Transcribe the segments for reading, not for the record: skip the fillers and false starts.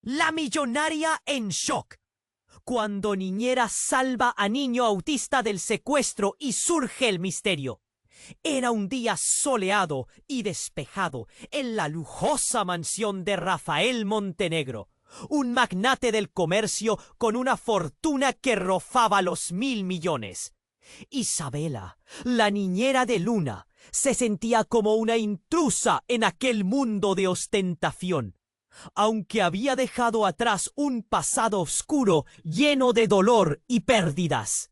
La millonaria en shock. Cuando niñera salva a niño autista del secuestro y surge el misterio. Era un día soleado y despejado en la lujosa mansión de Rafael Montenegro, un magnate del comercio con una fortuna que rozaba los 1.000 millones. Isabela, la niñera de Luna, se sentía como una intrusa en aquel mundo de ostentación. Aunque había dejado atrás un pasado oscuro lleno de dolor y pérdidas.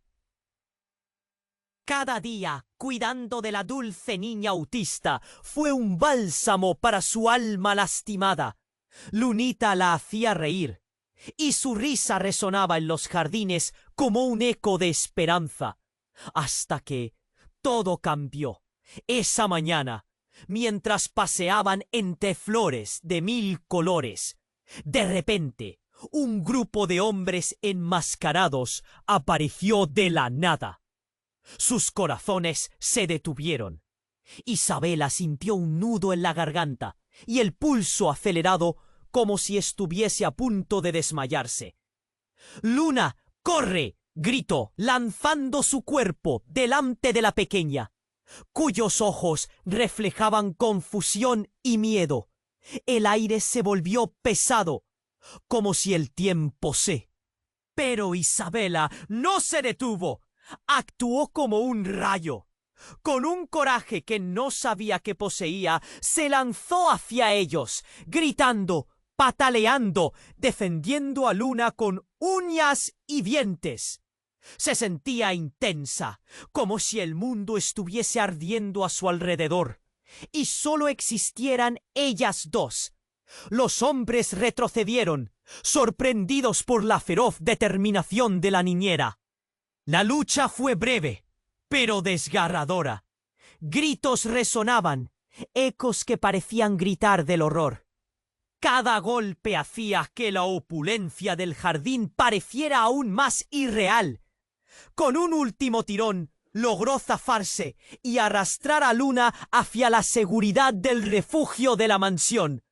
Cada día, cuidando de la dulce niña autista, fue un bálsamo para su alma lastimada. Lunita la hacía reír, y su risa resonaba en los jardines como un eco de esperanza. Hasta que todo cambió. Esa mañana, mientras paseaban entre flores de 1.000 colores, de repente, un grupo de hombres enmascarados apareció de la nada. Sus corazones se detuvieron. Isabela sintió un nudo en la garganta y el pulso acelerado como si estuviese a punto de desmayarse. «¡Luna, corre!», gritó, lanzando su cuerpo delante de la pequeña, cuyos ojos reflejaban confusión y miedo. El aire se volvió pesado, como si el tiempo se... Pero Isabela no se detuvo. Actuó como un rayo. Con un coraje que no sabía que poseía, se lanzó hacia ellos, gritando, pataleando, defendiendo a Luna con uñas y dientes. Se sentía intensa, como si el mundo estuviese ardiendo a su alrededor, y solo existieran ellas dos. Los hombres retrocedieron, sorprendidos por la feroz determinación de la niñera. La lucha fue breve, pero desgarradora. Gritos resonaban, ecos que parecían gritar del horror. Cada golpe hacía que la opulencia del jardín pareciera aún más irreal. Con un último tirón, logró zafarse y arrastrar a Luna hacia la seguridad del refugio de la mansión.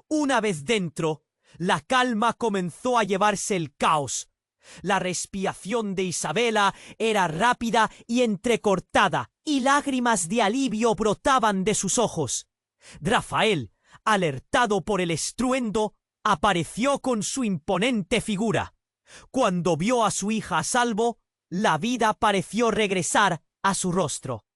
Una vez dentro, la calma comenzó a llevarse el caos. La respiración de Isabela era rápida y entrecortada, y lágrimas de alivio brotaban de sus ojos. Rafael, alertado por el estruendo, apareció con su imponente figura. Cuando vio a su hija a salvo, la vida pareció regresar a su rostro.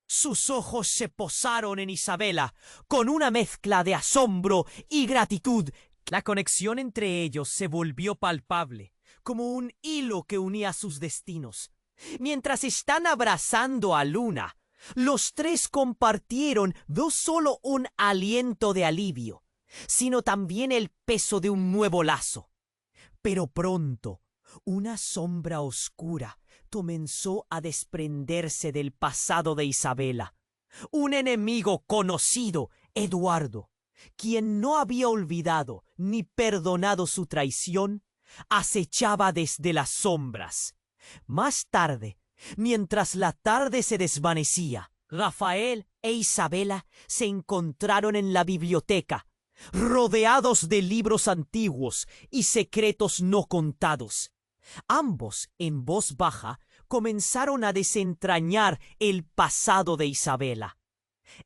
Sus ojos se posaron en Isabela con una mezcla de asombro y gratitud. La conexión entre ellos se volvió palpable, como un hilo que unía sus destinos. Mientras están abrazando a Luna, los tres compartieron no solo un aliento de alivio, sino también el peso de un nuevo lazo. Pero pronto, una sombra oscura comenzó a desprenderse del pasado de Isabela. Un enemigo conocido, Eduardo, quien no había olvidado ni perdonado su traición, acechaba desde las sombras. Más tarde, mientras la tarde se desvanecía, Rafael e Isabela se encontraron en la biblioteca, rodeados de libros antiguos y secretos no contados. Ambos, en voz baja, comenzaron a desentrañar el pasado de Isabela.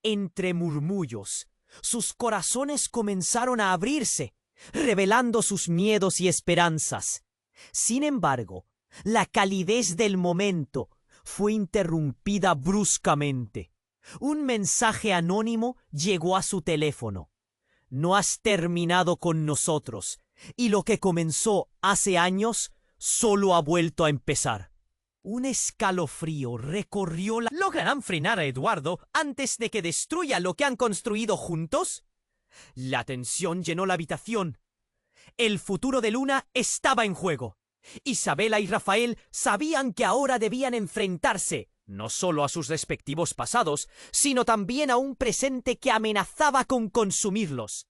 Entre murmullos, sus corazones comenzaron a abrirse, revelando sus miedos y esperanzas. Sin embargo, la calidez del momento fue interrumpida bruscamente. Un mensaje anónimo llegó a su teléfono. «No has terminado con nosotros, y lo que comenzó hace años solo ha vuelto a empezar». Un escalofrío recorrió la... ¿Lograrán frenar a Eduardo antes de que destruya lo que han construido juntos? La tensión llenó la habitación. El futuro de Luna estaba en juego. Isabela y Rafael sabían que ahora debían enfrentarse no solo a sus respectivos pasados, sino también a un presente que amenazaba con consumirlos.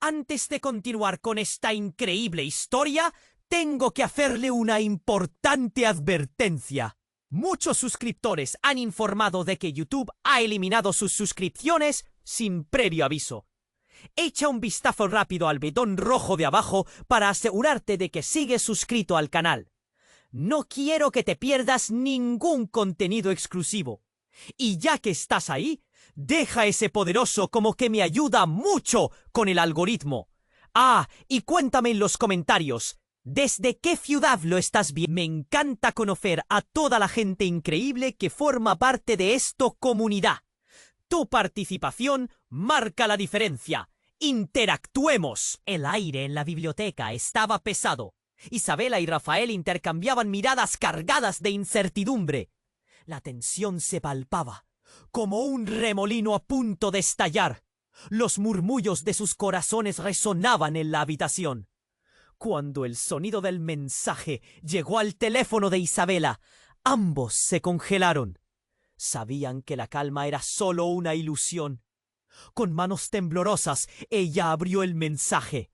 Antes de continuar con esta increíble historia, tengo que hacerle una importante advertencia. Muchos suscriptores han informado de que YouTube ha eliminado sus suscripciones sin previo aviso. Echa un vistazo rápido al botón rojo de abajo para asegurarte de que sigues suscrito al canal. No quiero que te pierdas ningún contenido exclusivo. Y ya que estás ahí, deja ese poderoso como que me ayuda mucho con el algoritmo. Ah, y cuéntame en los comentarios, ¿desde qué ciudad lo estás viendo? Me encanta conocer a toda la gente increíble que forma parte de esta comunidad. Tu participación marca la diferencia. ¡Interactuemos! El aire en la biblioteca estaba pesado. Isabela y Rafael intercambiaban miradas cargadas de incertidumbre. La tensión se palpaba, como un remolino a punto de estallar. Los murmullos de sus corazones resonaban en la habitación. Cuando el sonido del mensaje llegó al teléfono de Isabela, ambos se congelaron. Sabían que la calma era solo una ilusión. Con manos temblorosas, ella abrió el mensaje.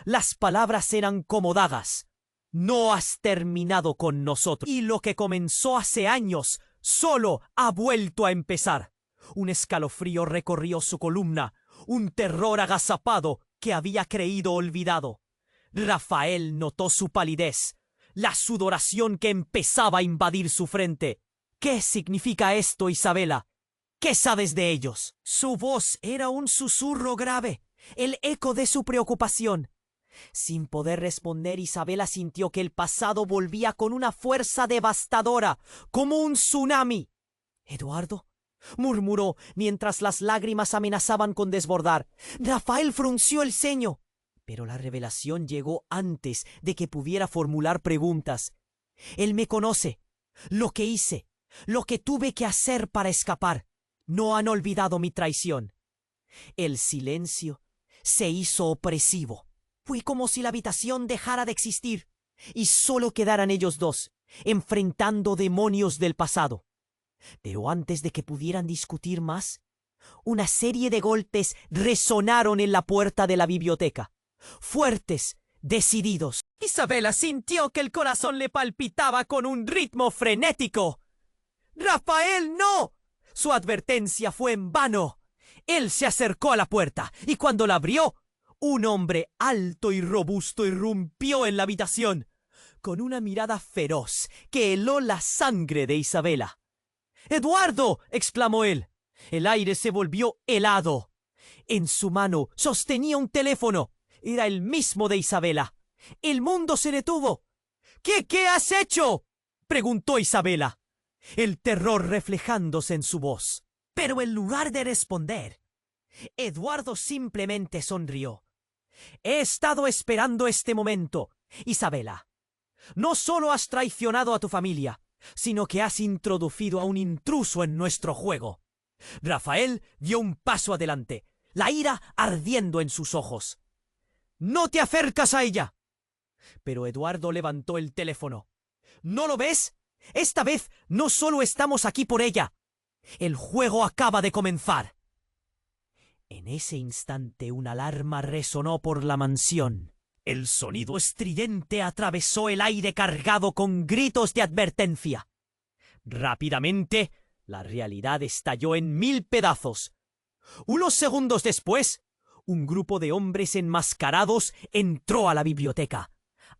Las palabras eran como dagas. No has terminado con nosotros. Y lo que comenzó hace años solo ha vuelto a empezar. Un escalofrío recorrió su columna, un terror agazapado que había creído olvidado. Rafael notó su palidez, la sudoración que empezaba a invadir su frente. ¿Qué significa esto, Isabela? ¿Qué sabes de ellos? Su voz era un susurro grave, el eco de su preocupación. Sin poder responder, Isabela sintió que el pasado volvía con una fuerza devastadora, como un tsunami. —¿Eduardo? —murmuró mientras las lágrimas amenazaban con desbordar. Rafael frunció el ceño. Pero la revelación llegó antes de que pudiera formular preguntas. Él me conoce. Lo que hice, lo que tuve que hacer para escapar. No han olvidado mi traición. El silencio se hizo opresivo. Fue como si la habitación dejara de existir y solo quedaran ellos dos, enfrentando demonios del pasado. Pero antes de que pudieran discutir más, una serie de golpes resonaron en la puerta de la biblioteca. Fuertes, decididos. Isabela sintió que el corazón le palpitaba con un ritmo frenético. ¡Rafael, no! Su advertencia fue en vano. Él se acercó a la puerta y cuando la abrió, un hombre alto y robusto irrumpió en la habitación, con una mirada feroz que heló la sangre de Isabela. —¡Eduardo! —exclamó él. El aire se volvió helado. En su mano sostenía un teléfono. Era el mismo de Isabela. El mundo se detuvo. ¿Qué has hecho? —preguntó Isabela, el terror reflejándose en su voz. Pero en lugar de responder, Eduardo simplemente sonrió. He estado esperando este momento, Isabela. No solo has traicionado a tu familia, sino que has introducido a un intruso en nuestro juego. Rafael dio un paso adelante, la ira ardiendo en sus ojos. ¡No te acercas a ella! Pero Eduardo levantó el teléfono. ¿No lo ves? Esta vez no solo estamos aquí por ella. El juego acaba de comenzar. En ese instante una alarma resonó por la mansión. El sonido estridente atravesó el aire cargado con gritos de advertencia. Rápidamente, la realidad estalló en 1000 pedazos. Unos segundos después, un grupo de hombres enmascarados entró a la biblioteca,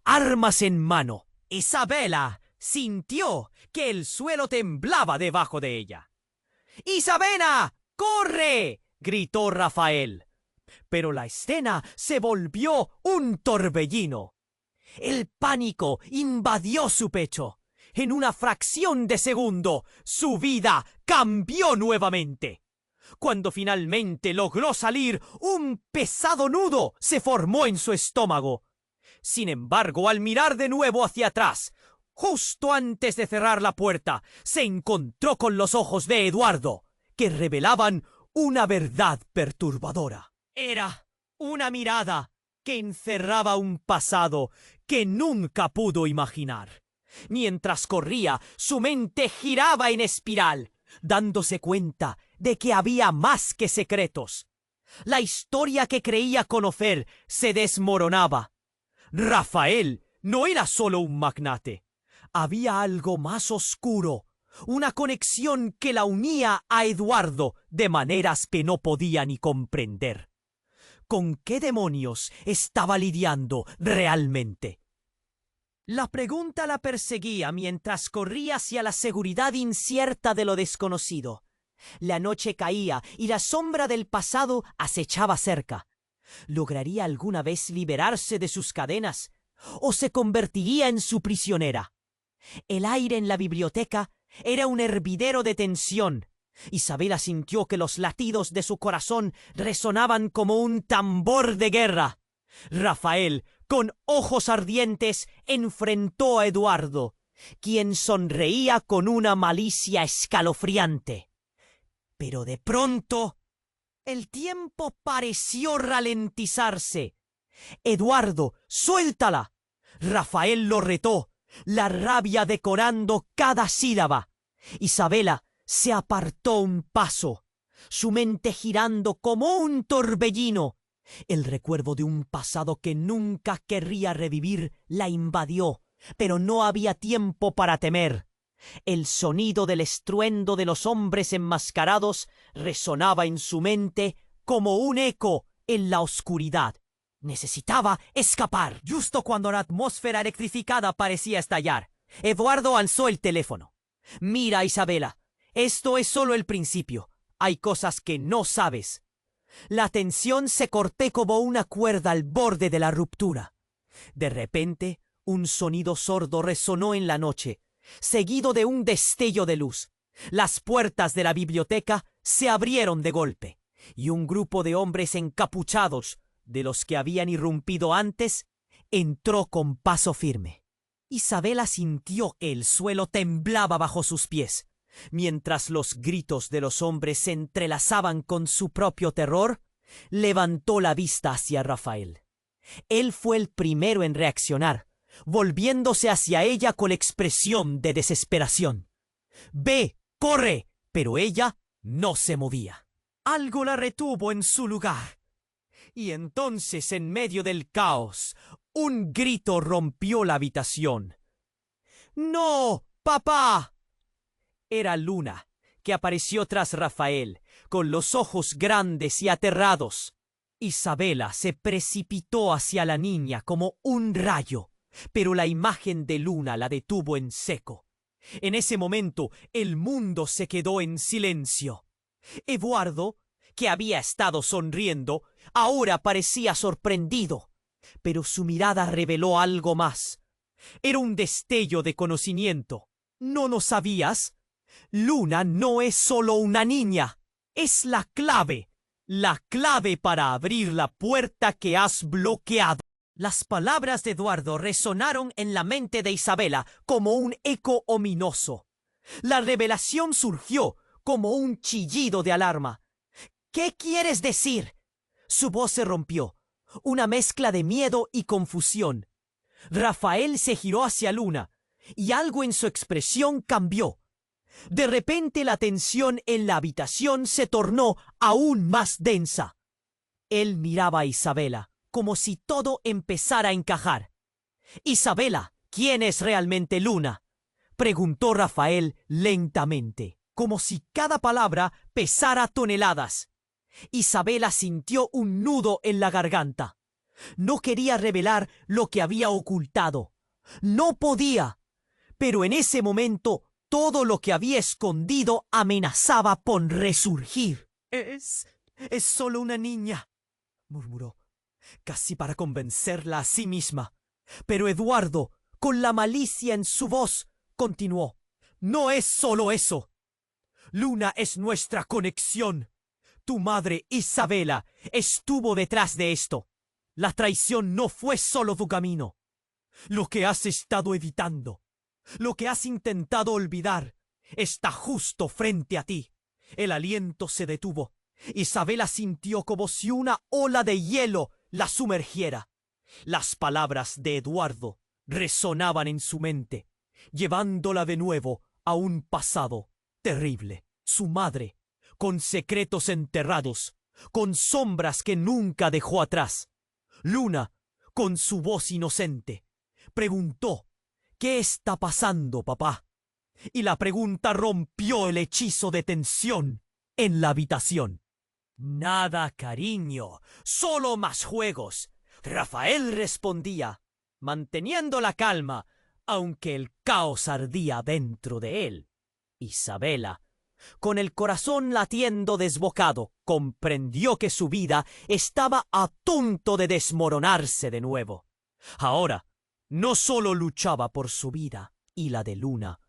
armas en mano. Isabela sintió que el suelo temblaba debajo de ella. ¡Isabela, corre!, gritó Rafael. Pero la escena se volvió un torbellino. El pánico invadió su pecho. En una fracción de segundo, su vida cambió nuevamente. Cuando finalmente logró salir, un pesado nudo se formó en su estómago. Sin embargo, al mirar de nuevo hacia atrás, justo antes de cerrar la puerta, se encontró con los ojos de Eduardo, que revelaban una verdad perturbadora. Era una mirada que encerraba un pasado que nunca pudo imaginar. Mientras corría, su mente giraba en espiral, dándose cuenta de que había más que secretos. La historia que creía conocer se desmoronaba. Rafael no era solo un magnate. Había algo más oscuro, una conexión que la unía a Eduardo de maneras que no podía ni comprender. ¿Con qué demonios estaba lidiando realmente? La pregunta la perseguía mientras corría hacia la seguridad incierta de lo desconocido. La noche caía y la sombra del pasado acechaba cerca. ¿Lograría alguna vez liberarse de sus cadenas? ¿O se convertiría en su prisionera? El aire en la biblioteca era un hervidero de tensión. Isabela sintió que los latidos de su corazón resonaban como un tambor de guerra. Rafael, con ojos ardientes, enfrentó a Eduardo, quien sonreía con una malicia escalofriante. Pero de pronto, el tiempo pareció ralentizarse. Eduardo, ¡suéltala! Rafael lo retó, la rabia decorando cada sílaba. Isabela se apartó un paso, su mente girando como un torbellino. El recuerdo de un pasado que nunca querría revivir la invadió, pero no había tiempo para temer. El sonido del estruendo de los hombres enmascarados resonaba en su mente como un eco en la oscuridad. Necesitaba escapar. Justo cuando la atmósfera electrificada parecía estallar, Eduardo alzó el teléfono. «Mira, Isabela, esto es solo el principio. Hay cosas que no sabes». La tensión se cortó como una cuerda al borde de la ruptura. De repente, un sonido sordo resonó en la noche, seguido de un destello de luz. Las puertas de la biblioteca se abrieron de golpe, y un grupo de hombres encapuchados, de los que habían irrumpido antes, entró con paso firme. Isabela sintió que el suelo temblaba bajo sus pies. Mientras los gritos de los hombres se entrelazaban con su propio terror, levantó la vista hacia Rafael. Él fue el primero en reaccionar, volviéndose hacia ella con expresión de desesperación. «¡Ve! ¡Corre!». Pero ella no se movía. Algo la retuvo en su lugar. Y entonces, en medio del caos, un grito rompió la habitación. «¡No, papá!». Era Luna, que apareció tras Rafael, con los ojos grandes y aterrados. Isabela se precipitó hacia la niña como un rayo, pero la imagen de Luna la detuvo en seco. En ese momento, el mundo se quedó en silencio. Eduardo, que había estado sonriendo, ahora parecía sorprendido, pero su mirada reveló algo más. Era un destello de conocimiento. ¿No lo sabías? Luna no es solo una niña, es la clave para abrir la puerta que has bloqueado. Las palabras de Eduardo resonaron en la mente de Isabela como un eco ominoso. La revelación surgió como un chillido de alarma. «¿Qué quieres decir?». Su voz se rompió, una mezcla de miedo y confusión. Rafael se giró hacia Luna, y algo en su expresión cambió. De repente la tensión en la habitación se tornó aún más densa. Él miraba a Isabela, como si todo empezara a encajar. «Isabela, ¿quién es realmente Luna?», preguntó Rafael lentamente, como si cada palabra pesara toneladas. Isabela sintió un nudo en la garganta. No quería revelar lo que había ocultado. No podía. Pero en ese momento todo lo que había escondido amenazaba por resurgir. Es solo una niña», murmuró, casi para convencerla a sí misma. Pero Eduardo, con la malicia en su voz, continuó. «No es solo eso. Luna es nuestra conexión. Tu madre, Isabela, estuvo detrás de esto. La traición no fue solo tu camino. Lo que has estado evitando, lo que has intentado olvidar, está justo frente a ti». El aliento se detuvo. Isabela sintió como si una ola de hielo la sumergiera. Las palabras de Eduardo resonaban en su mente, llevándola de nuevo a un pasado terrible. Su madre, con secretos enterrados, con sombras que nunca dejó atrás. Luna, con su voz inocente, preguntó: «¿Qué está pasando, papá?». Y la pregunta rompió el hechizo de tensión en la habitación. Nada, cariño, solo más juegos. Rafael respondía, manteniendo la calma, aunque el caos ardía dentro de él. Isabela, con el corazón latiendo desbocado, comprendió que su vida estaba a punto de desmoronarse de nuevo. Ahora, no solo luchaba por su vida y la de Luna,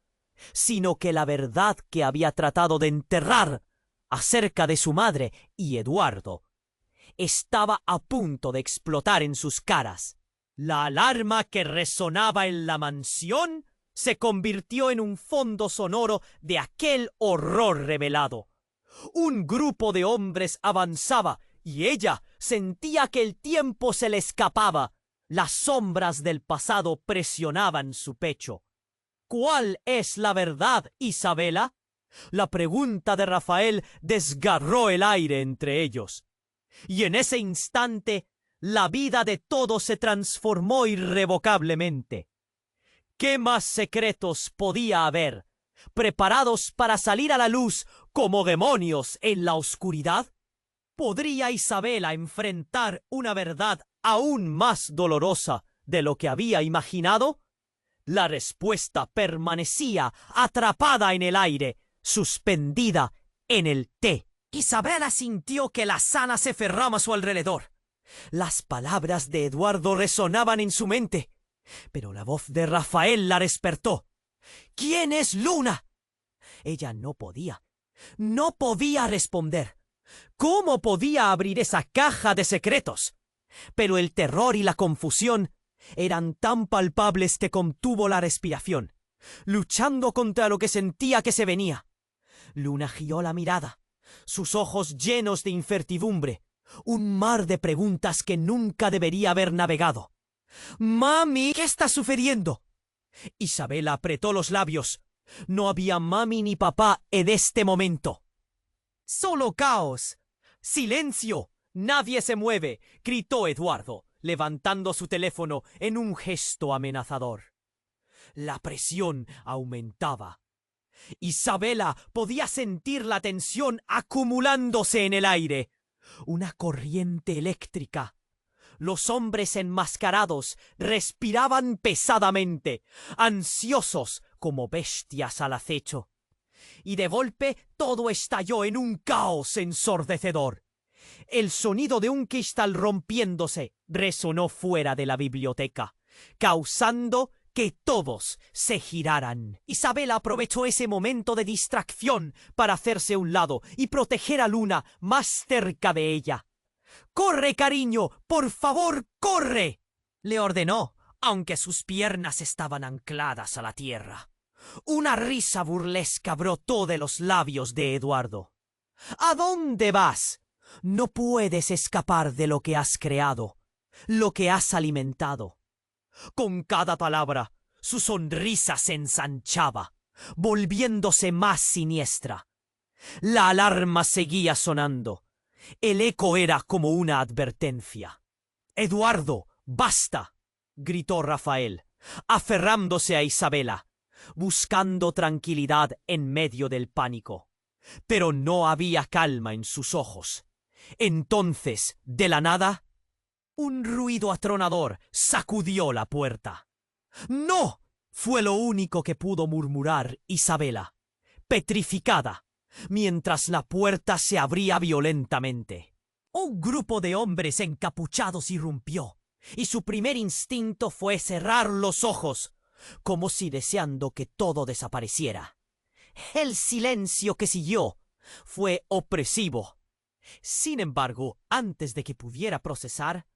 sino que la verdad que había tratado de enterrar acerca de su madre y Eduardo estaba a punto de explotar en sus caras. La alarma que resonaba en la mansión se convirtió en un fondo sonoro de aquel horror revelado. Un grupo de hombres avanzaba y ella sentía que el tiempo se le escapaba. Las sombras del pasado presionaban su pecho. ¿Cuál es la verdad, Isabela? La pregunta de Rafael desgarró el aire entre ellos. Y en ese instante, la vida de todos se transformó irrevocablemente. ¿Qué más secretos podía haber, preparados para salir a la luz como demonios en la oscuridad? ¿Podría Isabela enfrentar una verdad aún más dolorosa de lo que había imaginado? La respuesta permanecía atrapada en el aire, suspendida en el té. Isabela sintió que la sala se cerraba a su alrededor. Las palabras de Eduardo resonaban en su mente, pero la voz de Rafael la despertó. ¿Quién es Luna? Ella no podía responder. ¿Cómo podía abrir esa caja de secretos? Pero el terror y la confusión eran tan palpables que contuvo la respiración, luchando contra lo que sentía que se venía. Luna giró la mirada, sus ojos llenos de incertidumbre, un mar de preguntas que nunca debería haber navegado. «Mami, ¿qué está sucediendo?» Isabela apretó los labios. No había mami ni papá en este momento. «Solo caos. ¡Silencio! Nadie se mueve», gritó Eduardo, levantando su teléfono en un gesto amenazador. La presión aumentaba. Isabela podía sentir la tensión acumulándose en el aire. Una corriente eléctrica. Los hombres enmascarados respiraban pesadamente, ansiosos como bestias al acecho. Y de golpe todo estalló en un caos ensordecedor. El sonido de un cristal rompiéndose resonó fuera de la biblioteca, causando que todos se giraran. Isabela aprovechó ese momento de distracción para hacerse a un lado y proteger a Luna más cerca de ella. «¡Corre, cariño! ¡Por favor, corre!», le ordenó, aunque sus piernas estaban ancladas a la tierra. Una risa burlesca brotó de los labios de Eduardo. «¿A dónde vas? No puedes escapar de lo que has creado, lo que has alimentado». Con cada palabra, su sonrisa se ensanchaba, volviéndose más siniestra. La alarma seguía sonando. El eco era como una advertencia. «Eduardo, basta», gritó Rafael, aferrándose a Isabela, buscando tranquilidad en medio del pánico. Pero no había calma en sus ojos. Entonces, de la nada, un ruido atronador sacudió la puerta. «¡No!», fue lo único que pudo murmurar Isabela, petrificada, mientras la puerta se abría violentamente. Un grupo de hombres encapuchados irrumpió, y su primer instinto fue cerrar los ojos, como si deseando que todo desapareciera. El silencio que siguió fue opresivo. Sin embargo, antes de que pudiera procesar,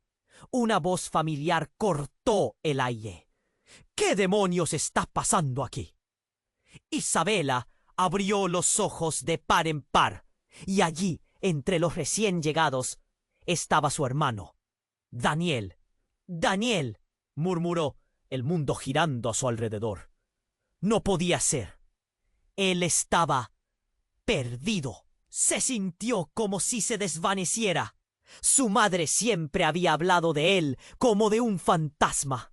una voz familiar cortó el aire. «¿Qué demonios está pasando aquí?». Isabela abrió los ojos de par en par, y allí, entre los recién llegados, estaba su hermano. «Daniel, Daniel», murmuró, el mundo girando a su alrededor. No podía ser. Él estaba perdido. Se sintió como si se desvaneciera. Su madre siempre había hablado de él como de un fantasma.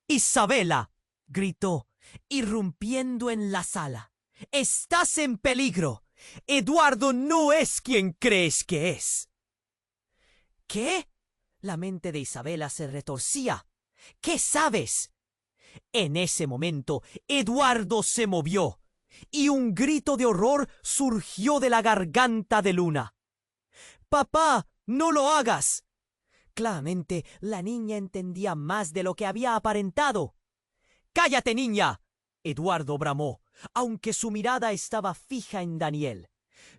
«Isabela», gritó, irrumpiendo en la sala, «estás en peligro. Eduardo no es quien crees que es. ¿Qué? La mente de Isabela se retorcía. ¿Qué sabes? En ese momento, Eduardo se movió, y un grito de horror surgió de la garganta de Luna. ¡Papá, no lo hagas! Claramente, la niña entendía más de lo que había aparentado. ¡Cállate, niña! Eduardo bramó, aunque su mirada estaba fija en Daniel.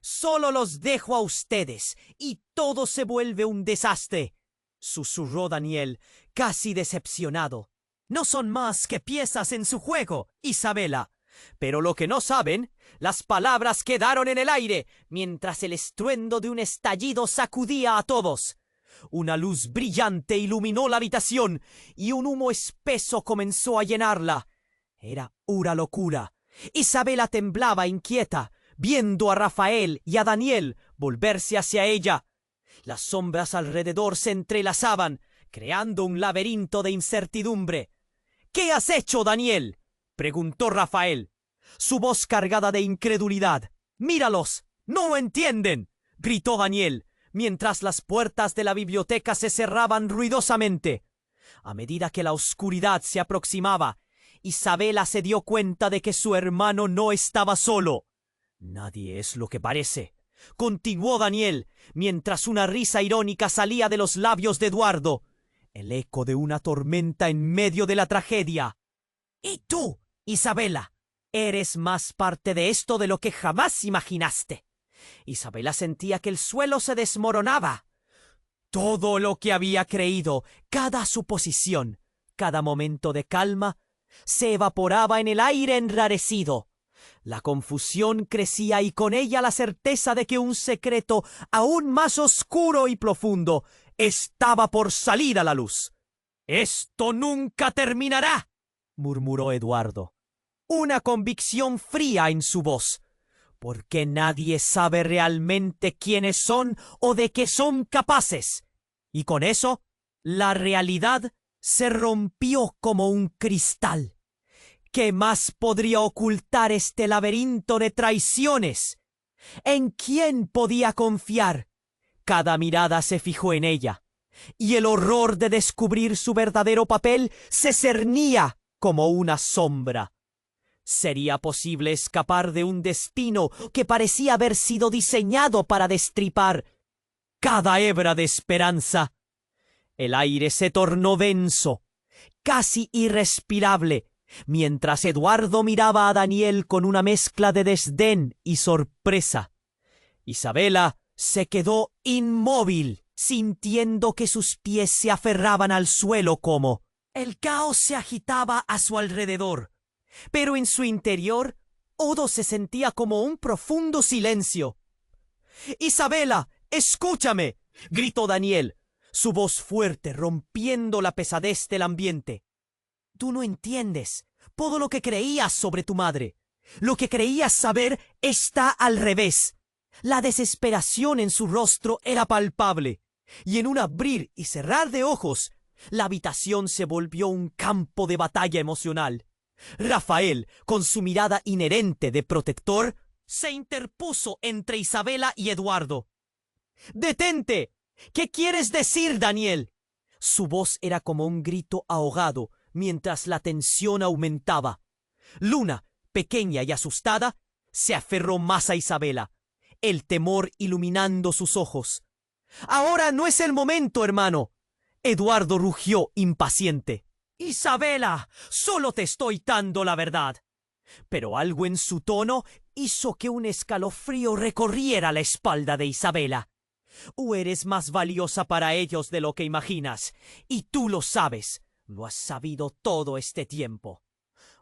Solo los dejo a ustedes, y todo se vuelve un desastre, susurró Daniel, casi decepcionado. No son más que piezas en su juego, Isabela. Pero lo que no saben, las palabras quedaron en el aire, mientras el estruendo de un estallido sacudía a todos. Una luz brillante iluminó la habitación, y un humo espeso comenzó a llenarla. Era pura locura. Isabela temblaba inquieta, viendo a Rafael y a Daniel volverse hacia ella. Las sombras alrededor se entrelazaban, creando un laberinto de incertidumbre. ¿Qué has hecho, Daniel?, preguntó Rafael, su voz cargada de incredulidad. ¡Míralos! ¡No lo entienden!, gritó Daniel, mientras las puertas de la biblioteca se cerraban ruidosamente. A medida que la oscuridad se aproximaba, Isabela se dio cuenta de que su hermano no estaba solo. Nadie es lo que parece, continuó Daniel, mientras una risa irónica salía de los labios de Eduardo, el eco de una tormenta en medio de la tragedia. ¿Y tú, Isabela? Eres más parte de esto de lo que jamás imaginaste. Isabela sentía que el suelo se desmoronaba. Todo lo que había creído, cada suposición, cada momento de calma, se evaporaba en el aire enrarecido. La confusión crecía y con ella la certeza de que un secreto aún más oscuro y profundo estaba por salir a la luz. «¡Esto nunca terminará!», murmuró Eduardo, una convicción fría en su voz, porque nadie sabe realmente quiénes son o de qué son capaces. Y con eso, la realidad se rompió como un cristal. ¿Qué más podría ocultar este laberinto de traiciones? ¿En quién podía confiar? Cada mirada se fijó en ella, y el horror de descubrir su verdadero papel se cernía como una sombra. ¿Sería posible escapar de un destino que parecía haber sido diseñado para destripar cada hebra de esperanza? El aire se tornó denso, casi irrespirable, mientras Eduardo miraba a Daniel con una mezcla de desdén y sorpresa. Isabela se quedó inmóvil, sintiendo que sus pies se aferraban al suelo como... El caos se agitaba a su alrededor, pero en su interior todo se sentía como un profundo silencio. «Isabela, escúchame», gritó Daniel, su voz fuerte rompiendo la pesadez del ambiente. «Tú no entiendes todo lo que creías sobre tu madre. Lo que creías saber está al revés». La desesperación en su rostro era palpable, y en un abrir y cerrar de ojos, la habitación se volvió un campo de batalla emocional. Rafael, con su mirada inherente de protector, se interpuso entre Isabela y Eduardo. «¡Detente! ¿Qué quieres decir, Daniel?». Su voz era como un grito ahogado, mientras la tensión aumentaba. Luna, pequeña y asustada, se aferró más a Isabela, el temor iluminando sus ojos. «Ahora no es el momento, hermano», Eduardo rugió impaciente. «Isabela, solo te estoy dando la verdad». Pero algo en su tono hizo que un escalofrío recorriera la espalda de Isabela. «O eres más valiosa para ellos de lo que imaginas, y tú lo sabes. Lo has sabido todo este tiempo».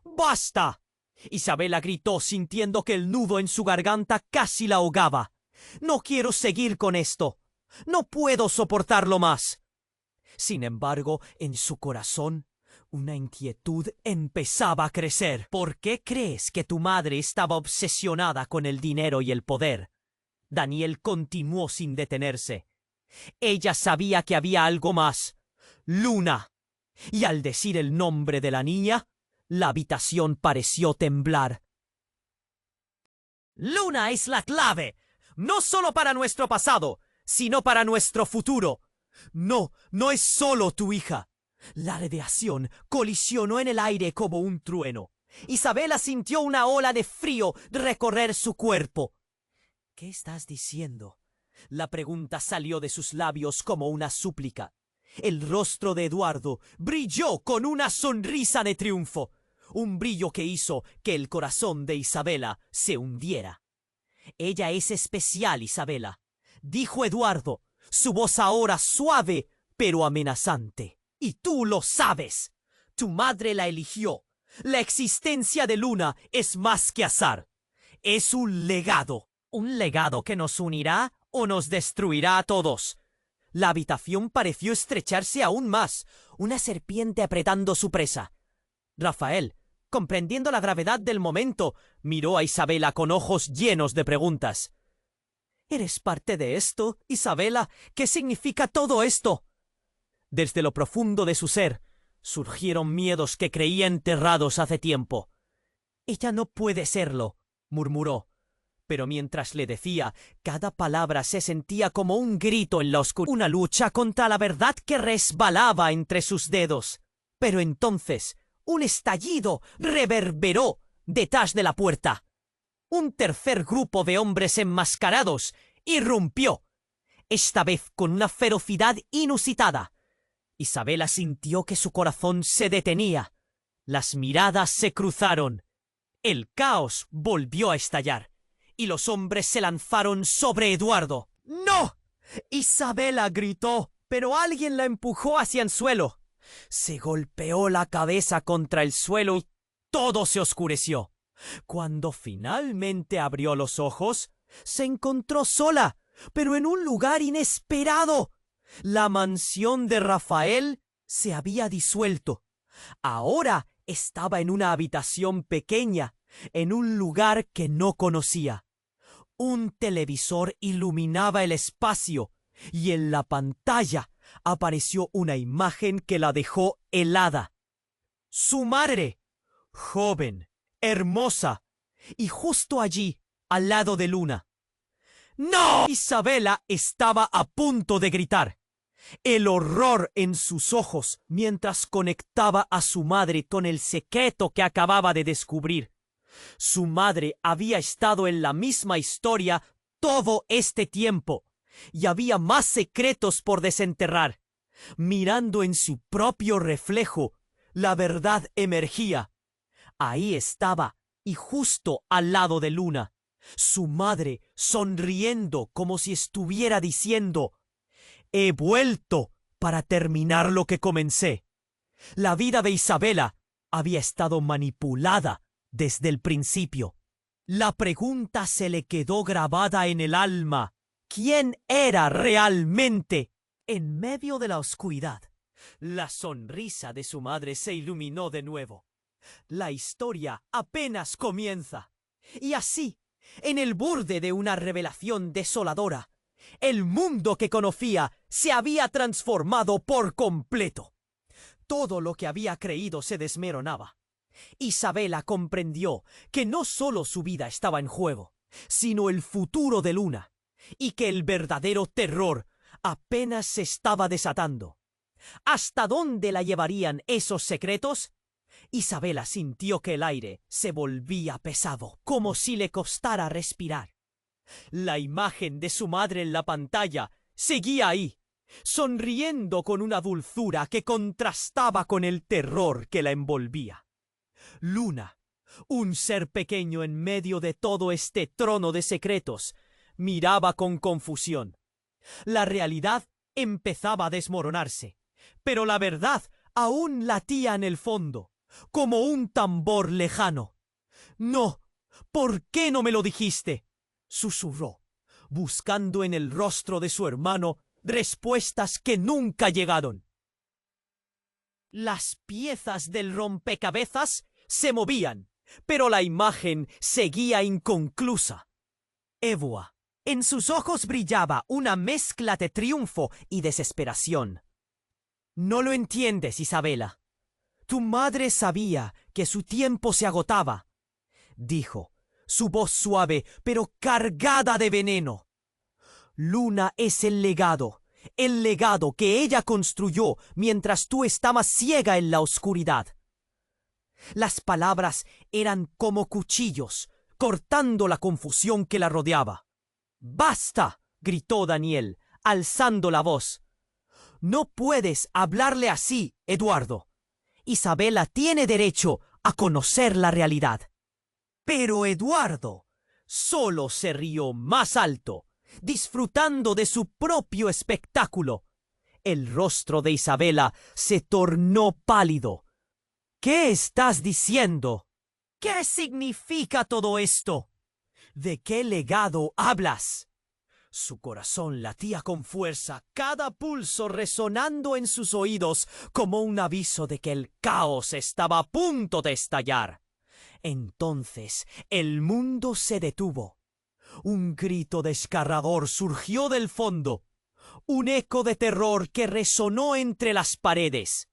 «¡Basta!», Isabela gritó, sintiendo que el nudo en su garganta casi la ahogaba. «No quiero seguir con esto. No puedo soportarlo más». Sin embargo, en su corazón, una inquietud empezaba a crecer. «¿Por qué crees que tu madre estaba obsesionada con el dinero y el poder?». Daniel continuó sin detenerse. «Ella sabía que había algo más. Luna». Y al decir el nombre de la niña, la habitación pareció temblar. Luna es la clave, no solo para nuestro pasado, sino para nuestro futuro. No, no es solo tu hija. La radiación colisionó en el aire como un trueno. Isabela sintió una ola de frío recorrer su cuerpo. ¿Qué estás diciendo? La pregunta salió de sus labios como una súplica. El rostro de Eduardo brilló con una sonrisa de triunfo, un brillo que hizo que el corazón de Isabela se hundiera. Ella es especial, Isabela, dijo Eduardo, su voz ahora suave pero amenazante. Y tú lo sabes. Tu madre la eligió. La existencia de Luna es más que azar. Es un legado. Un legado que nos unirá o nos destruirá a todos. La habitación pareció estrecharse aún más, una serpiente apretando su presa. Rafael, comprendiendo la gravedad del momento, miró a Isabela con ojos llenos de preguntas. ¿Eres parte de esto, Isabela? ¿Qué significa todo esto? Desde lo profundo de su ser, surgieron miedos que creía enterrados hace tiempo. Ella no puede serlo, murmuró. Pero mientras le decía, cada palabra se sentía como un grito en la oscuridad, una lucha contra la verdad que resbalaba entre sus dedos. Pero entonces, un estallido reverberó detrás de la puerta. Un tercer grupo de hombres enmascarados irrumpió, esta vez con una ferocidad inusitada. Isabela sintió que su corazón se detenía. Las miradas se cruzaron. El caos volvió a estallar. Y los hombres se lanzaron sobre Eduardo. ¡No! Isabela gritó, pero alguien la empujó hacia el suelo. Se golpeó la cabeza contra el suelo y todo se oscureció. Cuando finalmente abrió los ojos, se encontró sola, pero en un lugar inesperado. La mansión de Rafael se había disuelto. Ahora estaba en una habitación pequeña, en un lugar que no conocía. Un televisor iluminaba el espacio y en la pantalla apareció una imagen que la dejó helada. Su madre, joven, hermosa, y justo allí, al lado de Luna. ¡No! Isabela estaba a punto de gritar. El horror en sus ojos mientras conectaba a su madre con el secreto que acababa de descubrir. Su madre había estado en la misma historia todo este tiempo y había más secretos por desenterrar. Mirando en su propio reflejo, la verdad emergía. Ahí estaba, y justo al lado de Luna, su madre sonriendo como si estuviera diciendo: «He vuelto para terminar lo que comencé». La vida de Isabela había estado manipulada desde el principio. La pregunta se le quedó grabada en el alma. ¿Quién era realmente? En medio de la oscuridad, la sonrisa de su madre se iluminó de nuevo. La historia apenas comienza. Y así, en el borde de una revelación desoladora, el mundo que conocía se había transformado por completo. Todo lo que había creído se desmoronaba. Isabela comprendió que no solo su vida estaba en juego, sino el futuro de Luna, y que el verdadero terror apenas se estaba desatando. ¿Hasta dónde la llevarían esos secretos? Isabela sintió que el aire se volvía pesado, como si le costara respirar. La imagen de su madre en la pantalla seguía ahí, sonriendo con una dulzura que contrastaba con el terror que la envolvía. Luna, un ser pequeño en medio de todo este trono de secretos, miraba con confusión. La realidad empezaba a desmoronarse, pero la verdad aún latía en el fondo, como un tambor lejano. «No, ¿por qué no me lo dijiste?», susurró, buscando en el rostro de su hermano respuestas que nunca llegaron. Las piezas del rompecabezas se movían, pero la imagen seguía inconclusa. Ewa, en sus ojos brillaba una mezcla de triunfo y desesperación. «No lo entiendes, Isabela. Tu madre sabía que su tiempo se agotaba», dijo, su voz suave pero cargada de veneno. Luna es el legado que ella construyó mientras tú estabas ciega en la oscuridad. Las palabras eran como cuchillos, cortando la confusión que la rodeaba. ¡Basta!, gritó Daniel, alzando la voz. No puedes hablarle así, Eduardo. Isabela tiene derecho a conocer la realidad. Pero Eduardo solo se rió más alto, disfrutando de su propio espectáculo. El rostro de Isabela se tornó pálido. ¿Qué estás diciendo? ¿Qué significa todo esto? ¿De qué legado hablas? Su corazón latía con fuerza, cada pulso resonando en sus oídos como un aviso de que el caos estaba a punto de estallar. Entonces el mundo se detuvo. Un grito desgarrador surgió del fondo, un eco de terror que resonó entre las paredes.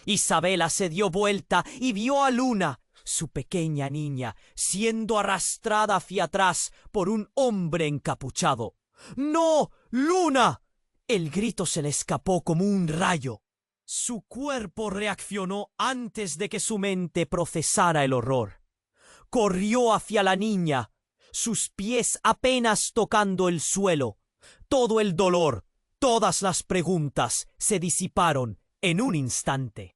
Isabela se dio vuelta y vio a Luna, su pequeña niña, siendo arrastrada hacia atrás por un hombre encapuchado. ¡No, Luna! El grito se le escapó como un rayo. Su cuerpo reaccionó antes de que su mente procesara el horror. Corrió hacia la niña, sus pies apenas tocando el suelo. Todo el dolor, todas las preguntas se disiparon en un instante.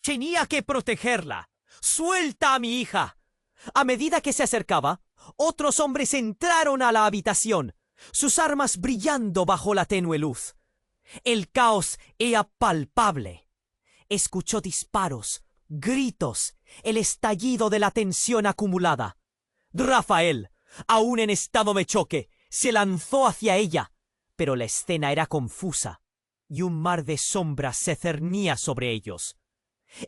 Tenía que protegerla. ¡Suelta a mi hija! A medida que se acercaba, otros hombres entraron a la habitación, sus armas brillando bajo la tenue luz. El caos era palpable. Escuchó disparos, gritos, el estallido de la tensión acumulada. Rafael, aún en estado de choque, se lanzó hacia ella, pero la escena era confusa y un mar de sombras se cernía sobre ellos.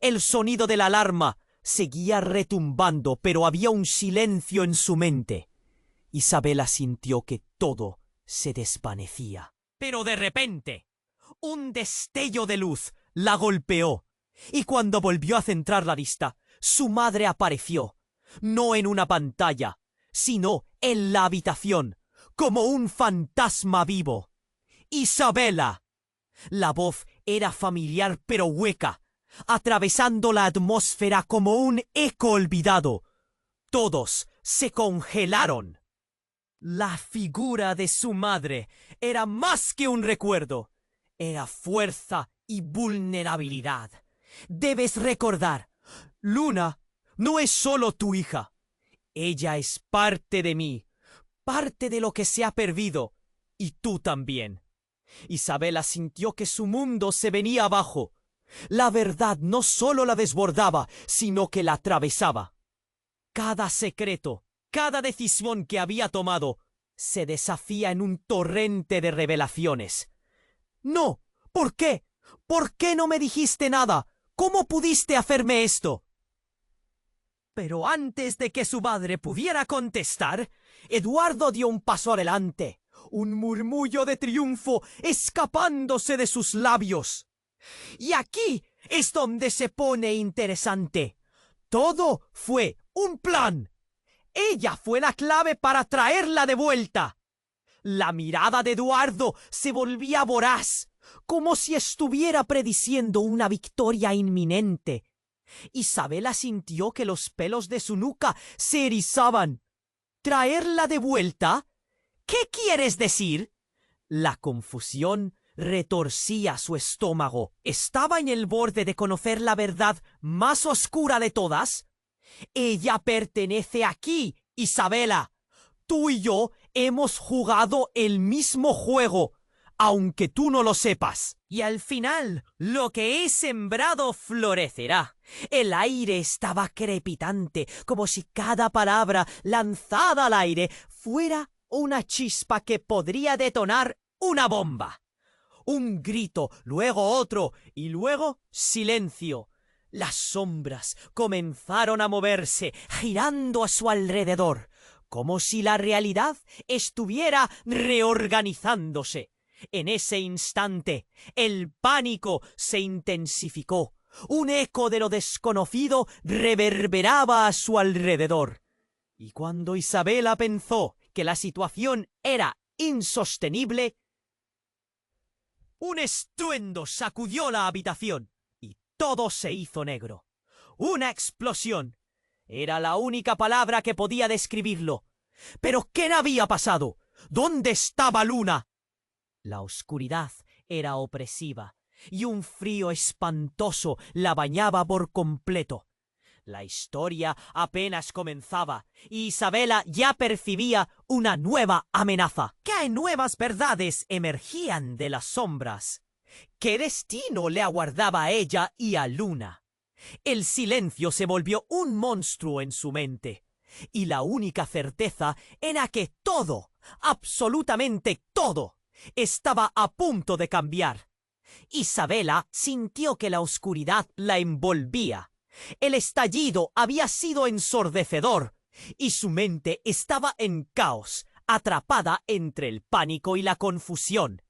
El sonido de la alarma seguía retumbando, pero había un silencio en su mente. Isabela sintió que todo se desvanecía. Pero de repente, un destello de luz la golpeó, y cuando volvió a centrar la vista, su madre apareció, no en una pantalla, sino en la habitación, como un fantasma vivo. ¡Isabela! La voz era familiar pero hueca, atravesando la atmósfera como un eco olvidado. Todos se congelaron. La figura de su madre era más que un recuerdo. Era fuerza y vulnerabilidad. Debes recordar, Luna no es solo tu hija. Ella es parte de mí, parte de lo que se ha perdido, y tú también. Isabela sintió que su mundo se venía abajo. La verdad no solo la desbordaba, sino que la atravesaba. Cada secreto, cada decisión que había tomado, se deshacía en un torrente de revelaciones. ¡No! ¿Por qué? ¿Por qué no me dijiste nada? ¿Cómo pudiste hacerme esto? Pero antes de que su madre pudiera contestar, Eduardo dio un paso adelante, un murmullo de triunfo escapándose de sus labios. Y aquí es donde se pone interesante. Todo fue un plan. Ella fue la clave para traerla de vuelta. La mirada de Eduardo se volvía voraz, como si estuviera prediciendo una victoria inminente. Isabela sintió que los pelos de su nuca se erizaban. ¿Traerla de vuelta? ¿Qué quieres decir? La confusión retorcía su estómago. ¿Estaba en el borde de conocer la verdad más oscura de todas? Ella pertenece aquí, Isabela. Tú y yo hemos jugado el mismo juego, aunque tú no lo sepas. Y al final, lo que he sembrado florecerá. El aire estaba crepitante, como si cada palabra lanzada al aire fuera una chispa que podría detonar una bomba. Un grito, luego otro, y luego silencio. Las sombras comenzaron a moverse, girando a su alrededor, como si la realidad estuviera reorganizándose. En ese instante, el pánico se intensificó. Un eco de lo desconocido reverberaba a su alrededor. Y cuando Isabela pensó que la situación era insostenible, un estruendo sacudió la habitación y todo se hizo negro. Una explosión. Era la única palabra que podía describirlo. ¿Pero qué había pasado? ¿Dónde estaba Luna? La oscuridad era opresiva y un frío espantoso la bañaba por completo. La historia apenas comenzaba y Isabela ya percibía una nueva amenaza. ¿Qué nuevas verdades emergían de las sombras? ¿Qué destino le aguardaba a ella y a Luna? El silencio se volvió un monstruo en su mente, y la única certeza era que todo, absolutamente todo, estaba a punto de cambiar. Isabela sintió que la oscuridad la envolvía. El estallido había sido ensordecedor, y su mente estaba en caos, atrapada entre el pánico y la confusión.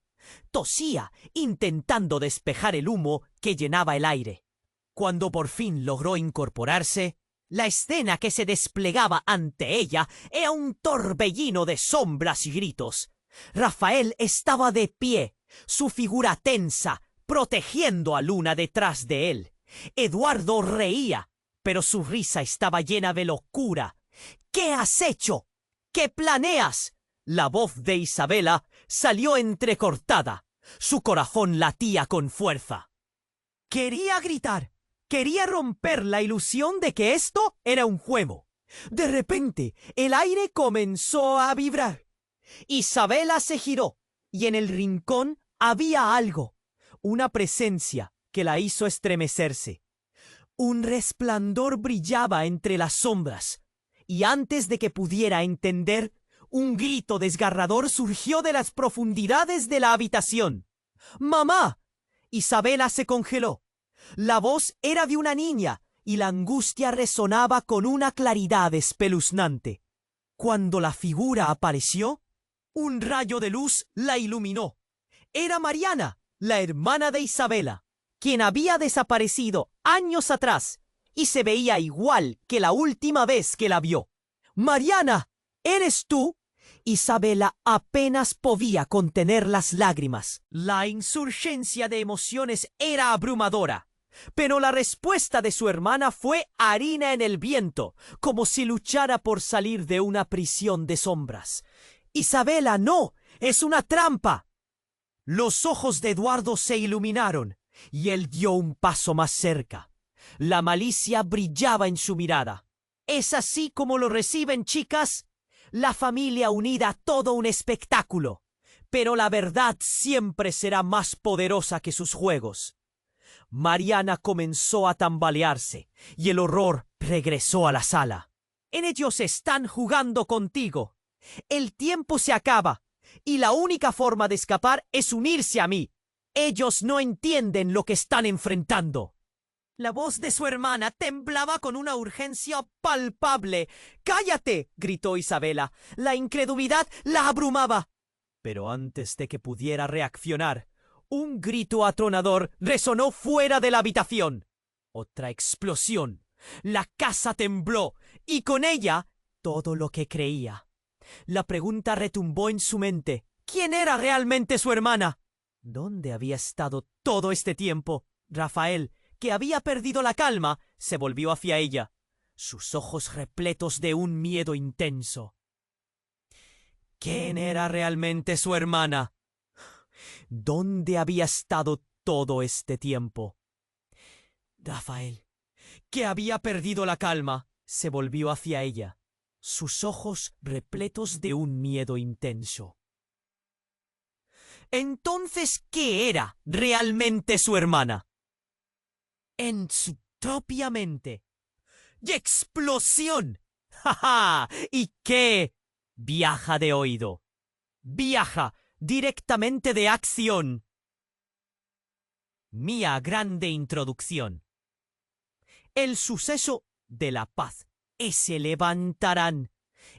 Tosía, intentando despejar el humo que llenaba el aire. Cuando por fin logró incorporarse, la escena que se desplegaba ante ella era un torbellino de sombras y gritos. Rafael estaba de pie, su figura tensa, protegiendo a Luna detrás de él. Eduardo reía, pero su risa estaba llena de locura. ¿Qué has hecho? ¿Qué planeas? La voz de Isabela salió entrecortada. Su corazón latía con fuerza. Quería gritar. Quería romper la ilusión de que esto era un juego. De repente, el aire comenzó a vibrar. Isabela se giró, y en el rincón había algo, una presencia que la hizo estremecerse. Un resplandor brillaba entre las sombras, y antes de que pudiera entender, un grito desgarrador surgió de las profundidades de la habitación. ¡Mamá! Isabela se congeló. La voz era de una niña, y la angustia resonaba con una claridad espeluznante. Cuando la figura apareció, un rayo de luz la iluminó. Era Mariana, la hermana de Isabela, quien había desaparecido años atrás y se veía igual que la última vez que la vio. ¡Mariana! ¿Eres tú? Isabela apenas podía contener las lágrimas. La insurgencia de emociones era abrumadora, pero la respuesta de su hermana fue harina en el viento, como si luchara por salir de una prisión de sombras. ¡Isabela, no! ¡Es una trampa! Los ojos de Eduardo se iluminaron, y él dio un paso más cerca. La malicia brillaba en su mirada. ¿Es así como lo reciben, chicas? La familia unida, todo un espectáculo. Pero la verdad siempre será más poderosa que sus juegos. Mariana comenzó a tambalearse, y el horror regresó a la sala. Ellos están jugando contigo. El tiempo se acaba, y la única forma de escapar es unirse a mí. Ellos no entienden lo que están enfrentando. La voz de su hermana temblaba con una urgencia palpable. ¡Cállate!, gritó Isabela. La incredulidad la abrumaba. Pero antes de que pudiera reaccionar, un grito atronador resonó fuera de la habitación. Otra explosión. La casa tembló, y con ella todo lo que creía. La pregunta retumbó en su mente. ¿Quién era realmente su hermana? ¿Dónde había estado todo este tiempo? Rafael, que había perdido la calma, se volvió hacia ella, sus ojos repletos de un miedo intenso. ¿Quién era realmente su hermana? ¿Dónde había estado todo este tiempo? Rafael, que había perdido la calma, se volvió hacia ella, sus ojos repletos de un miedo intenso. Entonces, ¿qué era realmente su hermana? En su propia mente. ¡Y explosión! ¡Ja, ja! ¿Y qué? Viaja de oído. Viaja directamente de acción. Mía grande introducción. El suceso de la paz. Se levantarán.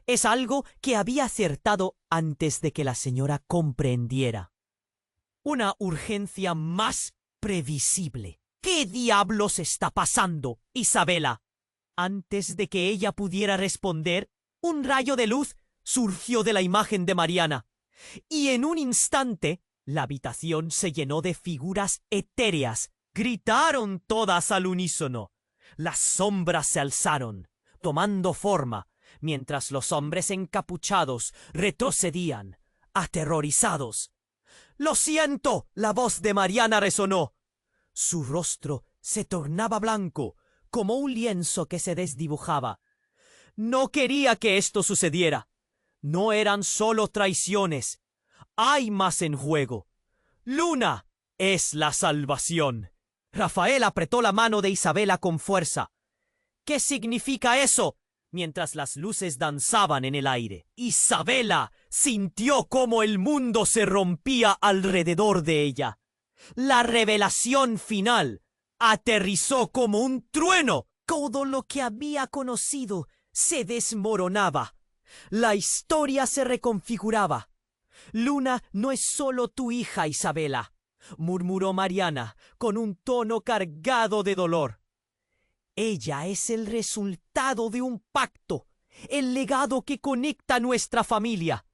Es algo que había acertado antes de que la señora comprendiera. Una urgencia más previsible. ¿Qué diablos está pasando, Isabela? Antes de que ella pudiera responder, Un rayo de luz surgió de la imagen de Mariana, y en un instante la habitación se llenó de figuras etéreas. Gritaron todas al unísono. Las sombras se alzaron, tomando forma, mientras los hombres encapuchados retrocedían, aterrorizados. «¡Lo siento!», la voz de Mariana resonó. Su rostro se tornaba blanco, como un lienzo que se desdibujaba. No quería que esto sucediera. No eran solo traiciones. Hay más en juego. Luna es la salvación. Rafael apretó la mano de Isabela con fuerza. «¿Qué significa eso?», mientras las luces danzaban en el aire. Isabela sintió cómo el mundo se rompía alrededor de ella. La revelación final aterrizó como un trueno. Todo lo que había conocido se desmoronaba. La historia se reconfiguraba. «Luna no es solo tu hija, Isabela», murmuró Mariana con un tono cargado de dolor. «Ella es el resultado de un pacto, el legado que conecta a nuestra familia.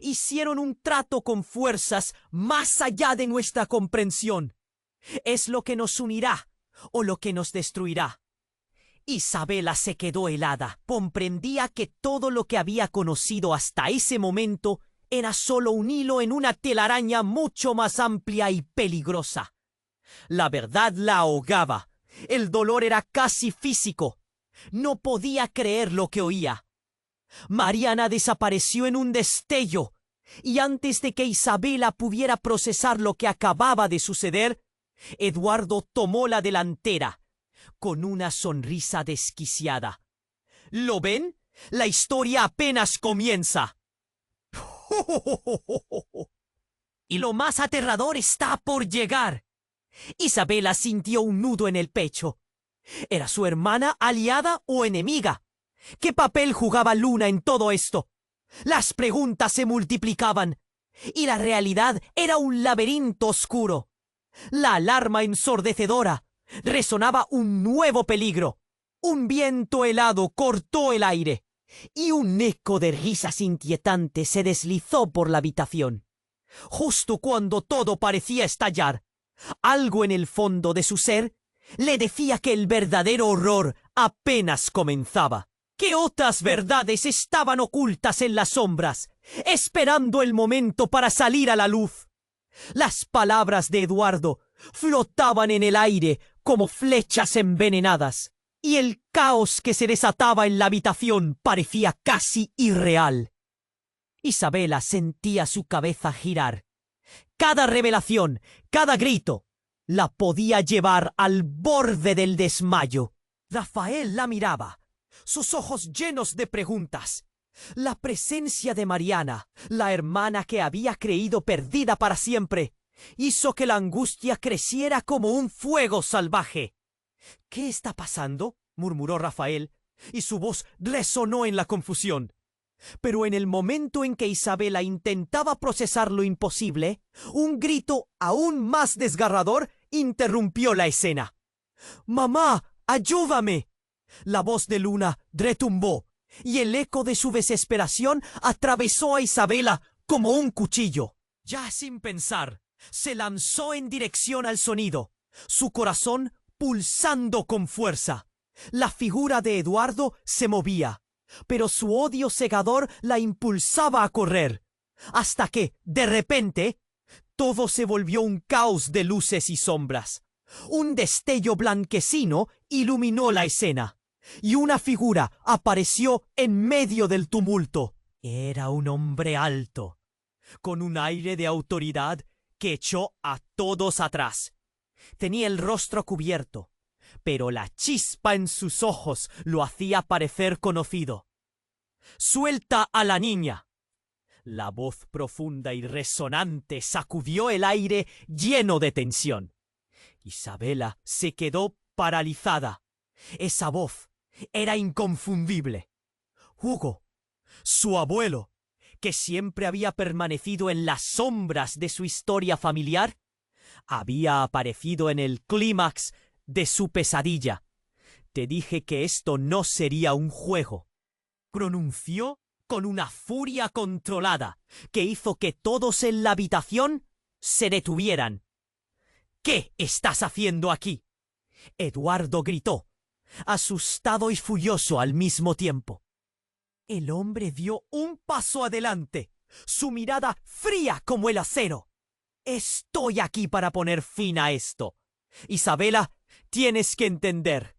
Hicieron un trato con fuerzas más allá de nuestra comprensión. Es lo que nos unirá o lo que nos destruirá». Isabela se quedó helada. Comprendía que todo lo que había conocido hasta ese momento era solo un hilo en una telaraña mucho más amplia y peligrosa. La verdad la ahogaba. El dolor era casi físico. No podía creer lo que oía. Mariana desapareció en un destello, y antes de que Isabela pudiera procesar lo que acababa de suceder, Eduardo tomó la delantera, con una sonrisa desquiciada. «¿Lo ven? La historia apenas comienza». «Y lo más aterrador está por llegar». Isabela sintió un nudo en el pecho. ¿Era su hermana aliada o enemiga? ¿Qué papel jugaba Luna en todo esto? Las preguntas se multiplicaban, y la realidad era un laberinto oscuro. La alarma ensordecedora resonaba un nuevo peligro. Un viento helado cortó el aire, y un eco de risas inquietantes se deslizó por la habitación. Justo cuando todo parecía estallar, algo en el fondo de su ser le decía que el verdadero horror apenas comenzaba, que otras verdades estaban ocultas en las sombras, esperando el momento para salir a la luz. Las palabras de Eduardo flotaban en el aire como flechas envenenadas, y el caos que se desataba en la habitación parecía casi irreal. Isabela sentía su cabeza girar. Cada revelación, cada grito, la podía llevar al borde del desmayo. Rafael la miraba, sus ojos llenos de preguntas. La presencia de Mariana, la hermana que había creído perdida para siempre, hizo que la angustia creciera como un fuego salvaje. «¿Qué está pasando?», murmuró Rafael, y su voz resonó en la confusión. Pero en el momento en que Isabela intentaba procesar lo imposible, un grito aún más desgarrador interrumpió la escena. «¡Mamá, ayúdame!». La voz de Luna retumbó, y el eco de su desesperación atravesó a Isabela como un cuchillo. Ya sin pensar, se lanzó en dirección al sonido, su corazón pulsando con fuerza. La figura de Eduardo se movía, pero su odio cegador la impulsaba a correr, hasta que, de repente, todo se volvió un caos de luces y sombras. Un destello blanquecino iluminó la escena, y una figura apareció en medio del tumulto. Era un hombre alto, con un aire de autoridad que echó a todos atrás. Tenía el rostro cubierto, pero la chispa en sus ojos lo hacía parecer conocido. «¡Suelta a la niña!». La voz profunda y resonante sacudió el aire lleno de tensión. Isabela se quedó paralizada. Esa voz era inconfundible. Hugo, su abuelo, que siempre había permanecido en las sombras de su historia familiar, había aparecido en el clímax de su pesadilla. Te dije que esto no sería un juego. pronunció con una furia controlada que hizo que todos en la habitación se detuvieran. ¿Qué estás haciendo aquí? Eduardo gritó, asustado y furioso al mismo tiempo. El hombre dio un paso adelante, su mirada fría como el acero. Estoy aquí para poner fin a esto. Isabela, tienes que entender.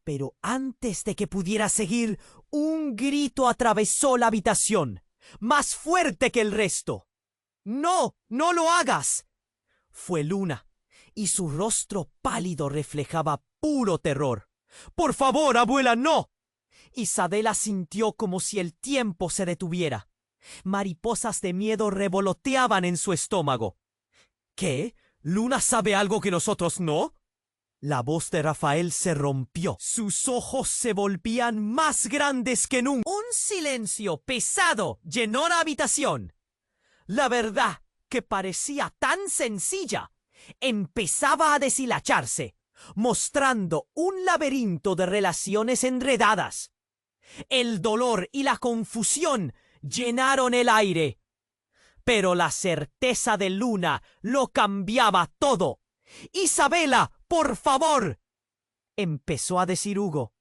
Pero antes de que pudiera seguir, un grito atravesó la habitación, más fuerte que el resto. ¡No! ¡No lo hagas! Fue Luna, y su rostro pálido reflejaba puro terror. ¡Por favor, abuela, no! Isabela sintió como si el tiempo se detuviera. Mariposas de miedo revoloteaban en su estómago. ¿Qué? ¿Luna sabe algo que nosotros no? La voz de Rafael se rompió. Sus ojos se volvían más grandes que nunca. Un silencio pesado llenó la habitación. La verdad, que parecía tan sencilla, empezaba a deshilacharse, mostrando un laberinto de relaciones enredadas. El dolor y la confusión llenaron el aire. Pero la certeza de Luna lo cambiaba todo. «Isabela, por favor», empezó a decir Hugo,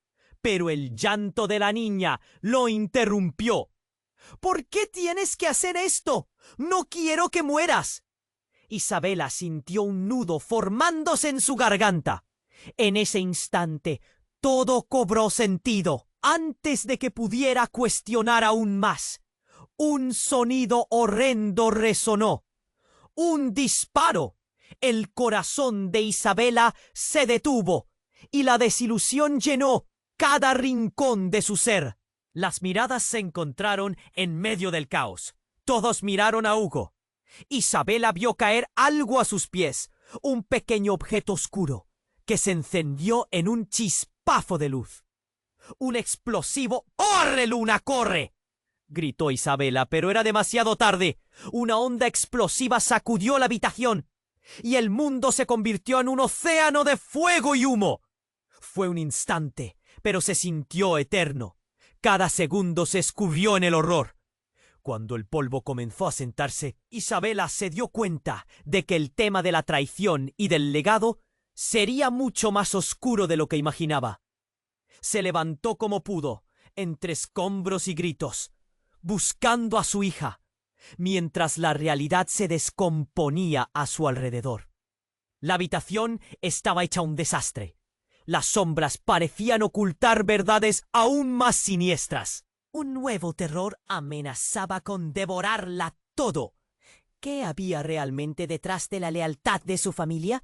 pero el llanto de la niña lo interrumpió. «¿Por qué tienes que hacer esto? No quiero que mueras». Isabela sintió un nudo formándose en su garganta. En ese instante, todo cobró sentido. Antes de que pudiera cuestionar aún más, un sonido horrendo resonó. Un disparo. El corazón de Isabela se detuvo y la desilusión llenó cada rincón de su ser. Las miradas se encontraron en medio del caos. Todos miraron a Hugo. Isabela vio caer algo a sus pies, un pequeño objeto oscuro, que se encendió en un chispazo de luz. Un explosivo. ¡Corre, Luna, corre!, gritó Isabela, pero era demasiado tarde. Una onda explosiva sacudió la habitación y el mundo se convirtió en un océano de fuego y humo. Fue un instante, pero se sintió eterno. Cada segundo se escurrió en el horror. Cuando el polvo comenzó a sentarse, Isabela se dio cuenta de que el tema de la traición y del legado sería mucho más oscuro de lo que imaginaba. Se levantó como pudo, entre escombros y gritos, buscando a su hija, mientras la realidad se descomponía a su alrededor. La habitación estaba hecha un desastre. Las sombras parecían ocultar verdades aún más siniestras. Un nuevo terror amenazaba con devorarla todo. ¿Qué había realmente detrás de la lealtad de su familia?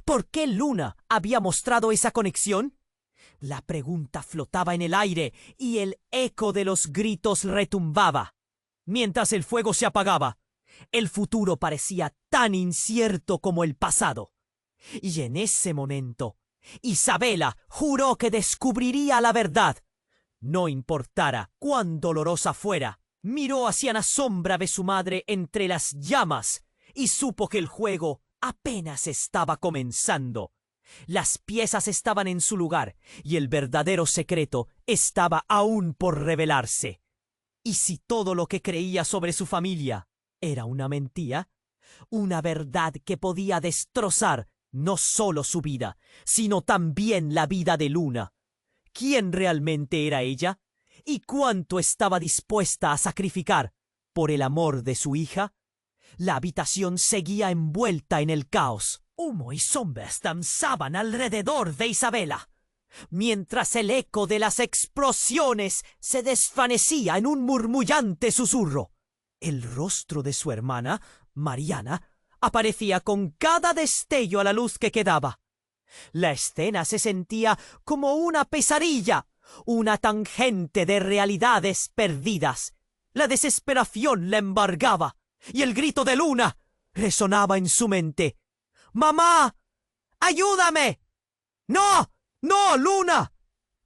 ¿Por qué Luna había mostrado esa conexión? La pregunta flotaba en el aire y el eco de los gritos retumbaba. Mientras el fuego se apagaba, el futuro parecía tan incierto como el pasado. Y en ese momento, Isabela juró que descubriría la verdad. No importara cuán dolorosa fuera, miró hacia la sombra de su madre entre las llamas y supo que el juego apenas estaba comenzando. Las piezas estaban en su lugar y el verdadero secreto estaba aún por revelarse. ¿Y si todo lo que creía sobre su familia era una mentira? Una verdad que podía destrozar no solo su vida, sino también la vida de Luna. ¿Quién realmente era ella? ¿Y cuánto estaba dispuesta a sacrificar por el amor de su hija? La habitación seguía envuelta en el caos. Humo y sombras danzaban alrededor de Isabela, mientras el eco de las explosiones se desvanecía en un murmullante susurro. El rostro de su hermana, Mariana, aparecía con cada destello a la luz que quedaba. La escena se sentía como una pesadilla, una tangente de realidades perdidas. La desesperación la embargaba y el grito de Luna resonaba en su mente. ¡Mamá! ¡Ayúdame! ¡No! ¡No, Luna!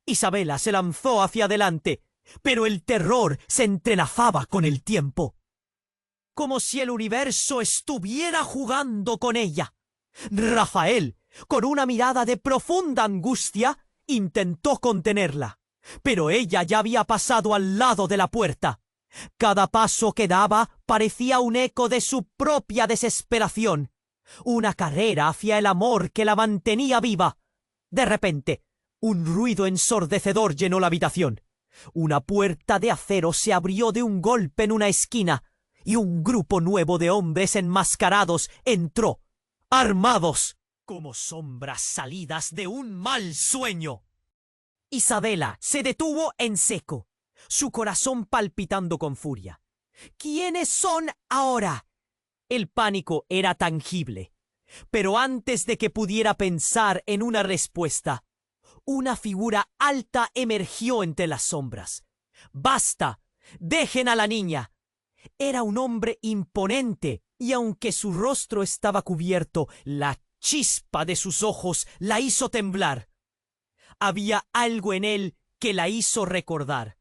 Isabela se lanzó hacia adelante, pero el terror se entrelazaba con el tiempo, como si el universo estuviera jugando con ella. Rafael, con una mirada de profunda angustia, intentó contenerla, pero ella ya había pasado al lado de la puerta. Cada paso que daba parecía un eco de su propia desesperación, una carrera hacia el amor que la mantenía viva. De repente, un ruido ensordecedor llenó la habitación. Una puerta de acero se abrió de un golpe en una esquina, y un grupo nuevo de hombres enmascarados entró, armados, como sombras salidas de un mal sueño. Isabela se detuvo en seco, su corazón palpitando con furia. ¿Quiénes son ahora? El pánico era tangible, pero antes de que pudiera pensar en una respuesta, una figura alta emergió entre las sombras. ¡Basta! ¡Dejen a la niña! Era un hombre imponente, y aunque su rostro estaba cubierto, la chispa de sus ojos la hizo temblar. Había algo en él que la hizo recordar.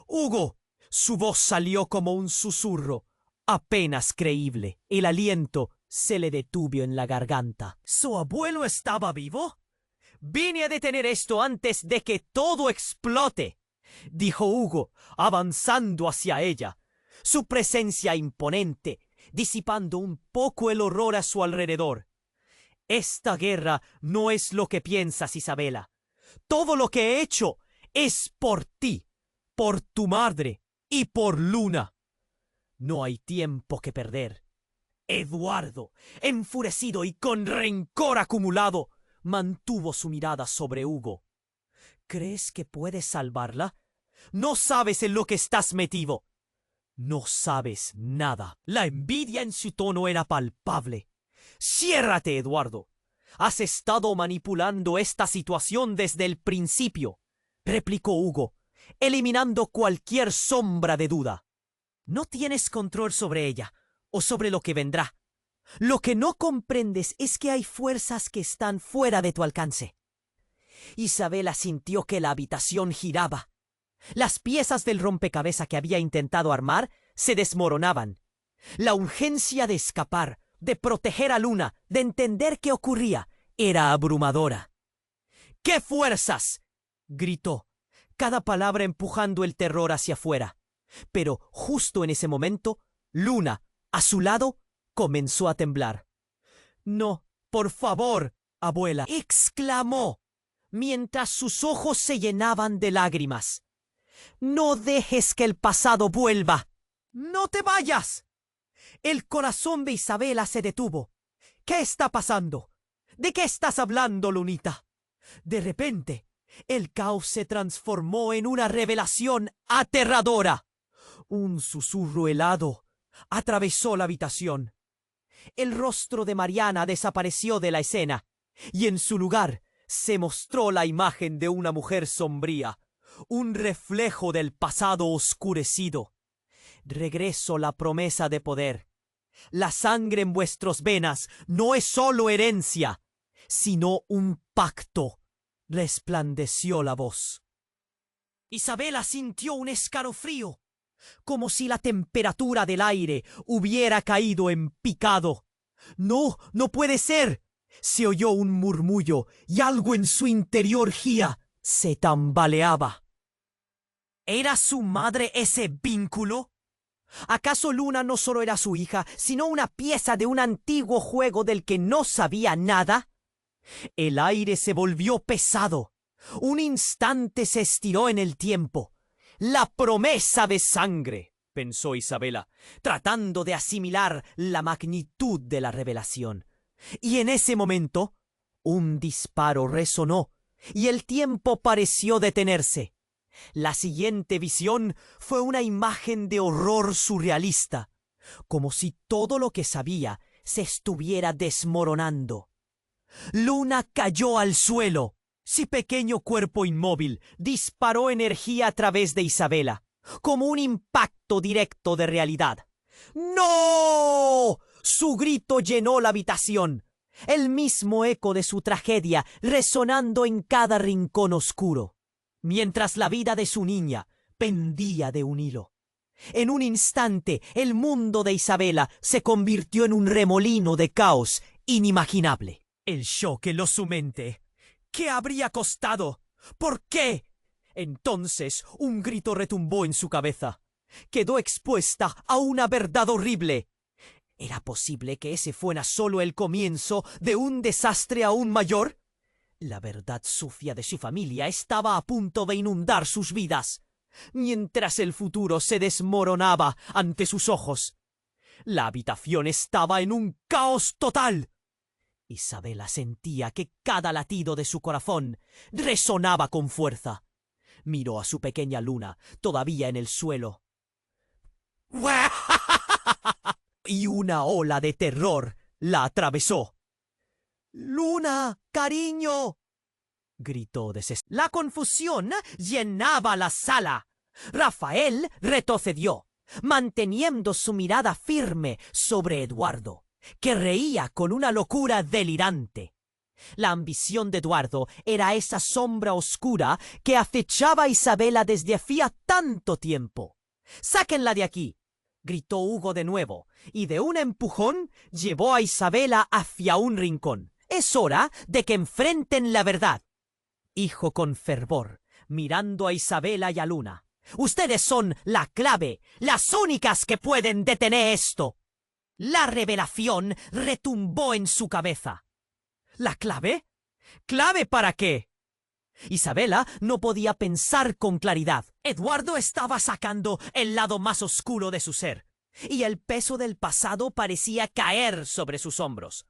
¡Hugo! Su voz salió como un susurro, apenas creíble. El aliento se le detuvo en la garganta. ¿Su abuelo estaba vivo? Vine a detener esto antes de que todo explote, dijo Hugo, avanzando hacia ella, su presencia imponente, disipando un poco el horror a su alrededor. Esta guerra no es lo que piensas, Isabela. Todo lo que he hecho es por ti, por tu madre y por Luna. No hay tiempo que perder. Eduardo, enfurecido y con rencor acumulado, mantuvo su mirada sobre Hugo. ¿Crees que puedes salvarla? No sabes en lo que estás metido. No sabes nada. La envidia en su tono era palpable. ¡Ciérrate, Eduardo! Has estado manipulando esta situación desde el principio, replicó Hugo, eliminando cualquier sombra de duda. No tienes control sobre ella o sobre lo que vendrá. Lo que no comprendes es que hay fuerzas que están fuera de tu alcance. Isabela sintió que la habitación giraba. Las piezas del rompecabezas que había intentado armar se desmoronaban. La urgencia de escapar, de proteger a Luna, de entender qué ocurría, era abrumadora. ¿Qué fuerzas?, gritó, cada palabra empujando el terror hacia afuera. Pero justo en ese momento, Luna, a su lado, comenzó a temblar. «No, por favor, abuela», exclamó, mientras sus ojos se llenaban de lágrimas. «No dejes que el pasado vuelva. ¡No te vayas!». El corazón de Isabela se detuvo. ¿Qué está pasando? ¿De qué estás hablando, Lunita? De repente, el caos se transformó en una revelación aterradora. Un susurro helado atravesó la habitación. El rostro de Mariana desapareció de la escena, y en su lugar se mostró la imagen de una mujer sombría, un reflejo del pasado oscurecido. Regreso la promesa de poder. La sangre en vuestras venas no es solo herencia, sino un pacto, resplandeció la voz. Isabela sintió un escalofrío, como si la temperatura del aire hubiera caído en picado. «No, no puede ser». Se oyó un murmullo y algo en su interior gía, se tambaleaba. ¿Era su madre ese vínculo? ¿Acaso Luna no solo era su hija, sino una pieza de un antiguo juego del que no sabía nada? El aire se volvió pesado. Un instante se estiró en el tiempo. «La promesa de sangre», pensó Isabela, tratando de asimilar la magnitud de la revelación. Y en ese momento, un disparo resonó y el tiempo pareció detenerse. La siguiente visión fue una imagen de horror surrealista, como si todo lo que sabía se estuviera desmoronando. Luna cayó al suelo. Su pequeño cuerpo inmóvil disparó energía a través de Isabela, como un impacto directo de realidad. ¡No! Su grito llenó la habitación, el mismo eco de su tragedia resonando en cada rincón oscuro, mientras la vida de su niña pendía de un hilo. En un instante, el mundo de Isabela se convirtió en un remolino de caos inimaginable. El shock heló su mente. ¿Qué habría costado? ¿Por qué? Entonces un grito retumbó en su cabeza. Quedó expuesta a una verdad horrible. ¿Era posible que ese fuera solo el comienzo de un desastre aún mayor? La verdad sucia de su familia estaba a punto de inundar sus vidas, mientras el futuro se desmoronaba ante sus ojos. La habitación estaba en un caos total. Isabela sentía que cada latido de su corazón resonaba con fuerza. Miró a su pequeña Luna, todavía en el suelo. Y una ola de terror la atravesó. —¡Luna, cariño! —gritó desesperado. La confusión llenaba la sala. Rafael retrocedió, manteniendo su mirada firme sobre Eduardo, que reía con una locura delirante. La ambición de Eduardo era esa sombra oscura que acechaba a Isabela desde hacía tanto tiempo. —¡Sáquenla de aquí! —gritó Hugo de nuevo, y de un empujón llevó a Isabela hacia un rincón. —Es hora de que enfrenten la verdad —dijo con fervor, mirando a Isabela y a Luna—. Ustedes son la clave, las únicas que pueden detener esto. La revelación retumbó en su cabeza. ¿La clave? ¿Clave para qué? Isabela no podía pensar con claridad. Eduardo estaba sacando el lado más oscuro de su ser, y el peso del pasado parecía caer sobre sus hombros.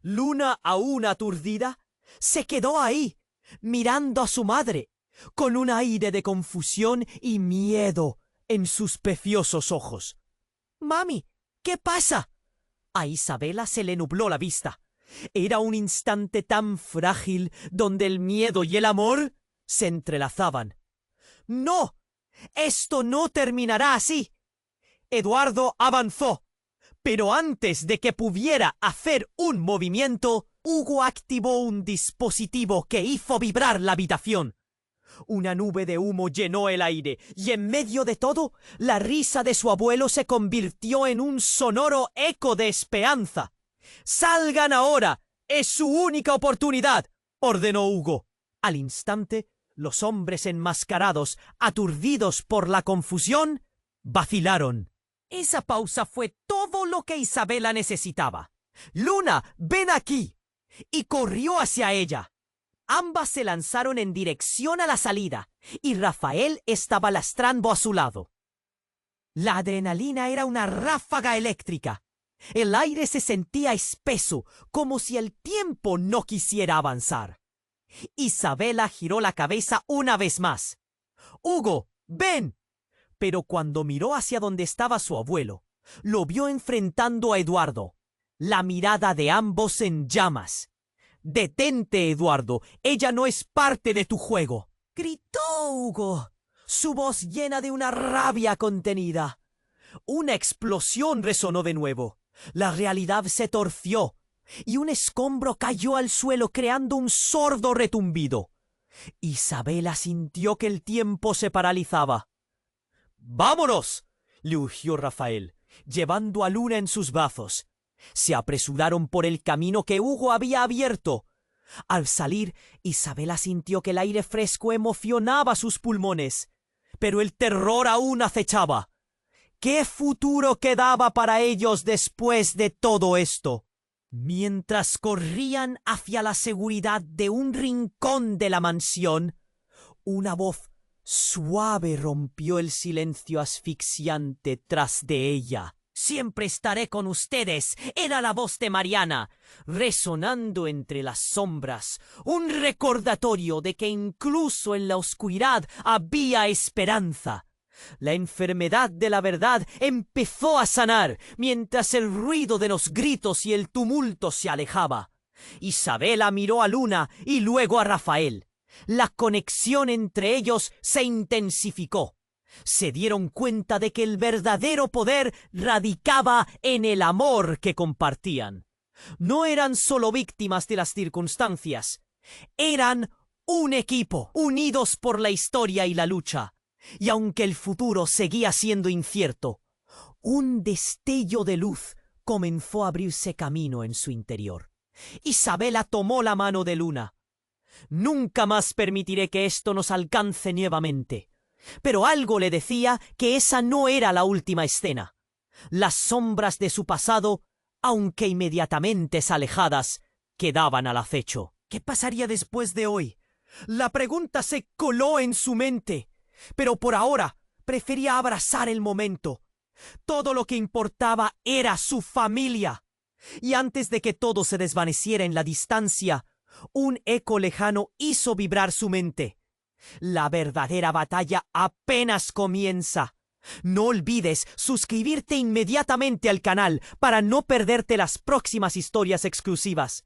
Luna, aún aturdida, se quedó ahí, mirando a su madre, con un aire de confusión y miedo en sus preciosos ojos. —Mami, ¿qué pasa? A Isabela se le nubló la vista. Era un instante tan frágil donde el miedo y el amor se entrelazaban. —¡No! ¡Esto no terminará así! Eduardo avanzó, pero antes de que pudiera hacer un movimiento, Hugo activó un dispositivo que hizo vibrar la habitación. Una nube de humo llenó el aire, y en medio de todo, la risa de su abuelo se convirtió en un sonoro eco de esperanza. —¡Salgan ahora! ¡Es su única oportunidad! —ordenó Hugo. Al instante, los hombres enmascarados, aturdidos por la confusión, vacilaron. Esa pausa fue todo lo que Isabela necesitaba. —Luna, ven aquí. Y corrió hacia ella. Ambas se lanzaron en dirección a la salida, y Rafael estaba lastrando a su lado. La adrenalina era una ráfaga eléctrica. El aire se sentía espeso, como si el tiempo no quisiera avanzar. Isabela giró la cabeza una vez más. —Hugo, ven. Pero cuando miró hacia donde estaba su abuelo, lo vio enfrentando a Eduardo, la mirada de ambos en llamas. —¡Detente, Eduardo! ¡Ella no es parte de tu juego! —gritó Hugo, su voz llena de una rabia contenida. Una explosión resonó de nuevo. La realidad se torció, y un escombro cayó al suelo creando un sordo retumbido. Isabela sintió que el tiempo se paralizaba. —¡Vámonos! —le urgió Rafael, llevando a Luna en sus brazos. Se apresuraron por el camino que Hugo había abierto. Al salir, Isabela sintió que el aire fresco emocionaba sus pulmones, pero el terror aún acechaba. ¿Qué futuro quedaba para ellos después de todo esto? Mientras corrían hacia la seguridad de un rincón de la mansión, una voz suave rompió el silencio asfixiante tras de ella. —Siempre estaré con ustedes —era la voz de Mariana, resonando entre las sombras, un recordatorio de que incluso en la oscuridad había esperanza. La enfermedad de la verdad empezó a sanar, mientras el ruido de los gritos y el tumulto se alejaba. Isabela miró a Luna y luego a Rafael. La conexión entre ellos se intensificó. Se dieron cuenta de que el verdadero poder radicaba en el amor que compartían. No eran solo víctimas de las circunstancias. Eran un equipo, unidos por la historia y la lucha. Y aunque el futuro seguía siendo incierto, un destello de luz comenzó a abrirse camino en su interior. Isabela tomó la mano de Luna. Nunca más permitiré que esto nos alcance nuevamente. Pero algo le decía que esa no era la última escena. Las sombras de su pasado, aunque inmediatamente alejadas, quedaban al acecho. ¿Qué pasaría después de hoy? La pregunta se coló en su mente, pero por ahora prefería abrazar el momento. Todo lo que importaba era su familia. Y antes de que todo se desvaneciera en la distancia, un eco lejano hizo vibrar su mente. La verdadera batalla apenas comienza. No olvides suscribirte inmediatamente al canal para no perderte las próximas historias exclusivas.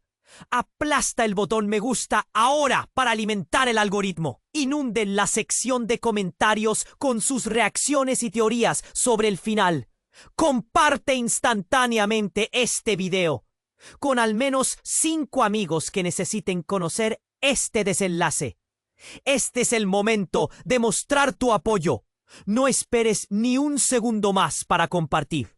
Aplasta el botón me gusta ahora para alimentar el algoritmo. Inunden la sección de comentarios con sus reacciones y teorías sobre el final. Comparte instantáneamente este video con al menos 5 amigos que necesiten conocer este desenlace. Este es el momento de mostrar tu apoyo. No esperes ni un segundo más para compartir.